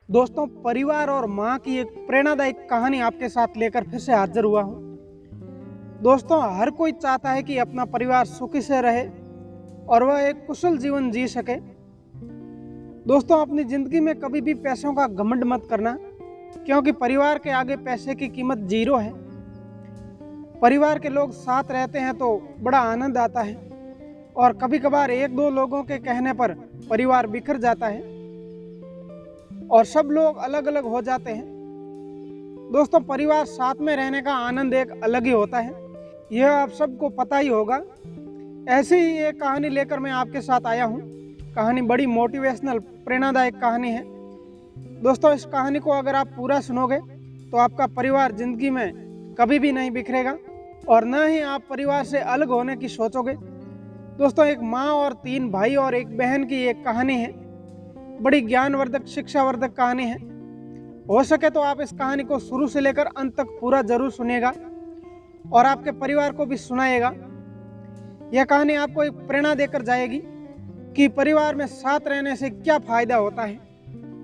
दोस्तों, परिवार और माँ की एक प्रेरणादायक कहानी आपके साथ लेकर फिर से हाजिर हुआ हूँ। दोस्तों, हर कोई चाहता है कि अपना परिवार सुखी से रहे और वह एक कुशल जीवन जी सके। दोस्तों, अपनी ज़िंदगी में कभी भी पैसों का घमंड मत करना, क्योंकि परिवार के आगे पैसे की कीमत जीरो है। परिवार के लोग साथ रहते हैं तो बड़ा आनंद आता है, और कभी कभार एक दो लोगों के कहने पर परिवार बिखर जाता है और सब लोग अलग अलग हो जाते हैं। दोस्तों, परिवार साथ में रहने का आनंद एक अलग ही होता है, यह आप सबको पता ही होगा। ऐसे ही एक कहानी लेकर मैं आपके साथ आया हूँ। कहानी बड़ी मोटिवेशनल प्रेरणादायक कहानी है। दोस्तों, इस कहानी को अगर आप पूरा सुनोगे तो आपका परिवार जिंदगी में कभी भी नहीं बिखरेगा और न ही आप परिवार से अलग होने की सोचोगे। दोस्तों, एक माँ और 3 भाई और एक बहन की एक कहानी है। बड़ी ज्ञानवर्धक, शिक्षावर्धक कहानी है। हो सके तो आप इस कहानी को शुरू से लेकर अंत तक पूरा जरूर सुनिएगा और आपके परिवार को भी सुनाइएगा। यह कहानी आपको एक प्रेरणा देकर जाएगी कि परिवार में साथ रहने से क्या फायदा होता है।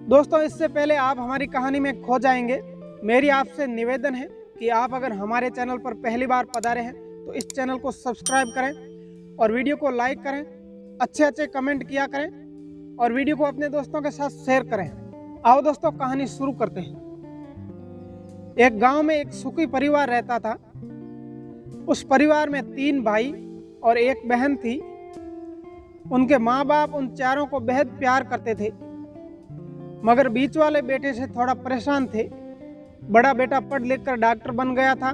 दोस्तों, इससे पहले आप हमारी कहानी में खो जाएंगे, मेरी आपसे निवेदन है कि आप अगर हमारे चैनल पर पहली बार पधारे हैं तो इस चैनल को सब्सक्राइब करें और वीडियो को लाइक करें, अच्छे कमेंट किया करें और वीडियो को अपने दोस्तों के साथ शेयर करें। आओ दोस्तों, कहानी शुरू करते हैं। एक गांव में एक सुखी परिवार रहता था। उस परिवार में 3 भाई और एक बहन थी। उनके माँ बाप उन चारों को बेहद प्यार करते थे, मगर बीच वाले बेटे से थोड़ा परेशान थे। बड़ा बेटा पढ़ लिख कर डॉक्टर बन गया था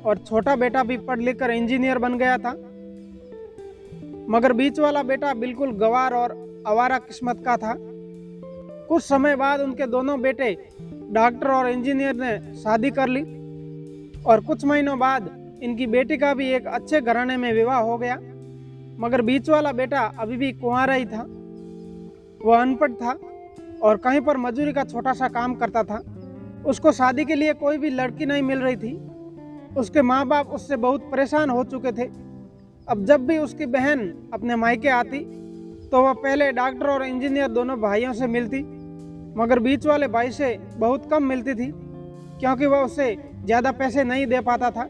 और छोटा बेटा भी पढ़ लिख कर इंजीनियर बन गया था, मगर बीच वाला बेटा बिल्कुल गंवार और आवारा किस्मत का था। कुछ समय बाद उनके दोनों बेटे डॉक्टर और इंजीनियर ने शादी कर ली और कुछ महीनों बाद इनकी बेटी का भी एक अच्छे घराने में विवाह हो गया, मगर बीच वाला बेटा अभी भी कुंवारा ही था। वह अनपढ़ था और कहीं पर मजदूरी का छोटा सा काम करता था। उसको शादी के लिए कोई भी लड़की नहीं मिल रही थी। उसके माँ बाप उससे बहुत परेशान हो चुके थे। अब जब भी उसकी बहन अपने मायके आती तो वह पहले डॉक्टर और इंजीनियर दोनों भाइयों से मिलती, मगर बीच वाले भाई से बहुत कम मिलती थी, क्योंकि वह उसे ज़्यादा पैसे नहीं दे पाता था।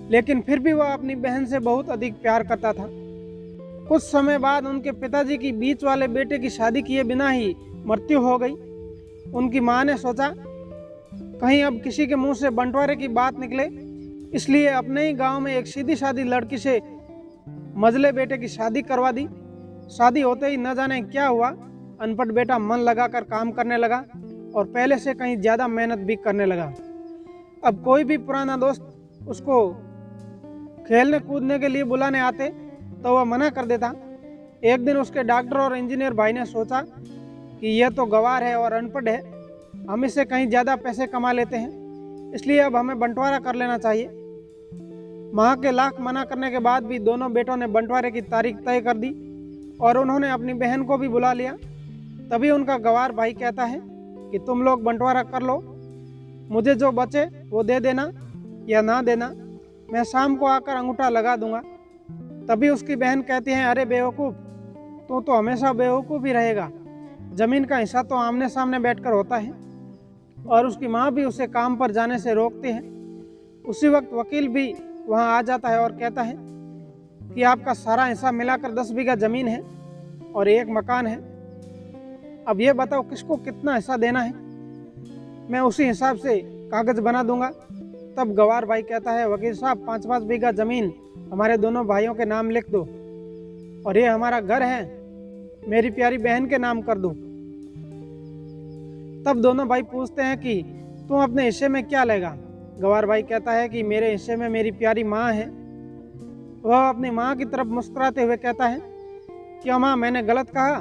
लेकिन फिर भी वह अपनी बहन से बहुत अधिक प्यार करता था। कुछ समय बाद उनके पिताजी की बीच वाले बेटे की शादी किए बिना ही मृत्यु हो गई। उनकी माँ ने सोचा कहीं अब किसी के मुंह से बंटवारे की बात निकले, इसलिए अपने ही गांव में एक सीधी सादी लड़की से मझले बेटे की शादी करवा दी। शादी होते ही न जाने क्या हुआ, अनपढ़ बेटा मन लगाकर काम करने लगा और पहले से कहीं ज़्यादा मेहनत भी करने लगा। अब कोई भी पुराना दोस्त उसको खेलने कूदने के लिए बुलाने आते तो वह मना कर देता। एक दिन उसके डॉक्टर और इंजीनियर भाई ने सोचा कि यह तो गंवार है और अनपढ़ है, हम इससे कहीं ज़्यादा पैसे कमा लेते हैं, इसलिए अब हमें बंटवारा कर लेना चाहिए। माँ के लाख मना करने के बाद भी दोनों बेटों ने बंटवारे की तारीख तय कर दी और उन्होंने अपनी बहन को भी बुला लिया। तभी उनका गंवार भाई कहता है कि तुम लोग बंटवारा कर लो, मुझे जो बचे वो दे देना या ना देना, मैं शाम को आकर अंगूठा लगा दूंगा। तभी उसकी बहन कहती है, अरे बेवकूफ़, तू तो हमेशा बेवकूफ़ ही रहेगा, ज़मीन का हिस्सा तो आमने सामने बैठकर होता है। और उसकी माँ भी उसे काम पर जाने से रोकती है। उसी वक्त वकील भी वहाँ आ जाता है और कहता है कि आपका सारा हिस्सा मिलाकर 10 बीघा ज़मीन है और एक मकान है। अब ये बताओ किसको कितना हिस्सा देना है, मैं उसी हिसाब से कागज़ बना दूंगा। तब गंवार भाई कहता है, वकील साहब 5-5 बीघा ज़मीन हमारे दोनों भाइयों के नाम लिख दो और ये हमारा घर है, मेरी प्यारी बहन के नाम कर दो। तब दोनों भाई पूछते हैं कि तुम अपने हिस्से में क्या लेगा। गंवार भाई कहता है कि मेरे हिस्से में मेरी प्यारी माँ है। वह अपनी माँ की तरफ मुस्कुराते हुए कहता है, क्या माँ मैंने गलत कहा?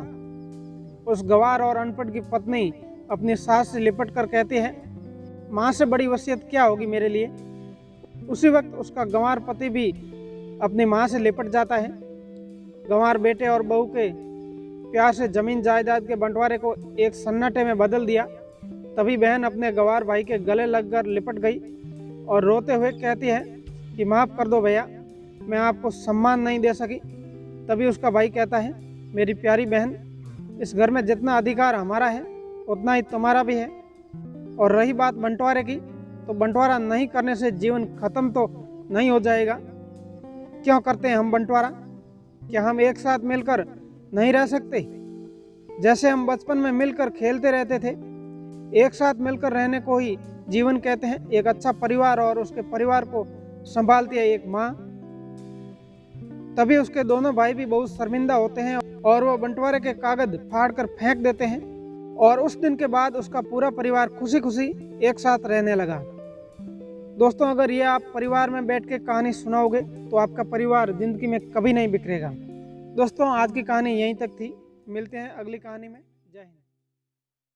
उस गंवार और अनपढ़ की पत्नी अपनी सास से लिपट कर कहती है, माँ से बड़ी वसीयत क्या होगी मेरे लिए। उसी वक्त उसका गंवार पति भी अपनी माँ से लिपट जाता है। गंवार बेटे और बहू के प्यार से जमीन जायदाद के बंटवारे को एक सन्नाटे में बदल दिया। तभी बहन अपने गंवार भाई के गले लगकर लिपट गई और रोते हुए कहती है कि माफ़ कर दो भैया, मैं आपको सम्मान नहीं दे सकी। तभी उसका भाई कहता है, मेरी प्यारी बहन, इस घर में जितना अधिकार हमारा है उतना ही तुम्हारा भी है। और रही बात बंटवारे की, तो बंटवारा नहीं करने से जीवन खत्म तो नहीं हो जाएगा। क्यों करते हैं हम बंटवारा? क्या हम एक साथ मिलकर नहीं रह सकते? जैसे हम बचपन में मिलकर खेलते रहते थे, एक साथ मिलकर रहने को ही जीवन कहते हैं। एक अच्छा परिवार और उसके परिवार को संभालती है एक माँ। तभी उसके दोनों भाई भी बहुत शर्मिंदा होते हैं और वो बंटवारे के कागज फाड़ कर फेंक देते हैं। और उस दिन के बाद उसका पूरा परिवार खुशी खुशी एक साथ रहने लगा। दोस्तों, अगर ये आप परिवार में बैठ के कहानी सुनाओगे तो आपका परिवार जिंदगी में कभी नहीं बिखरेगा। दोस्तों, आज की कहानी यहीं तक थी। मिलते हैं अगली कहानी में। जय हिंद।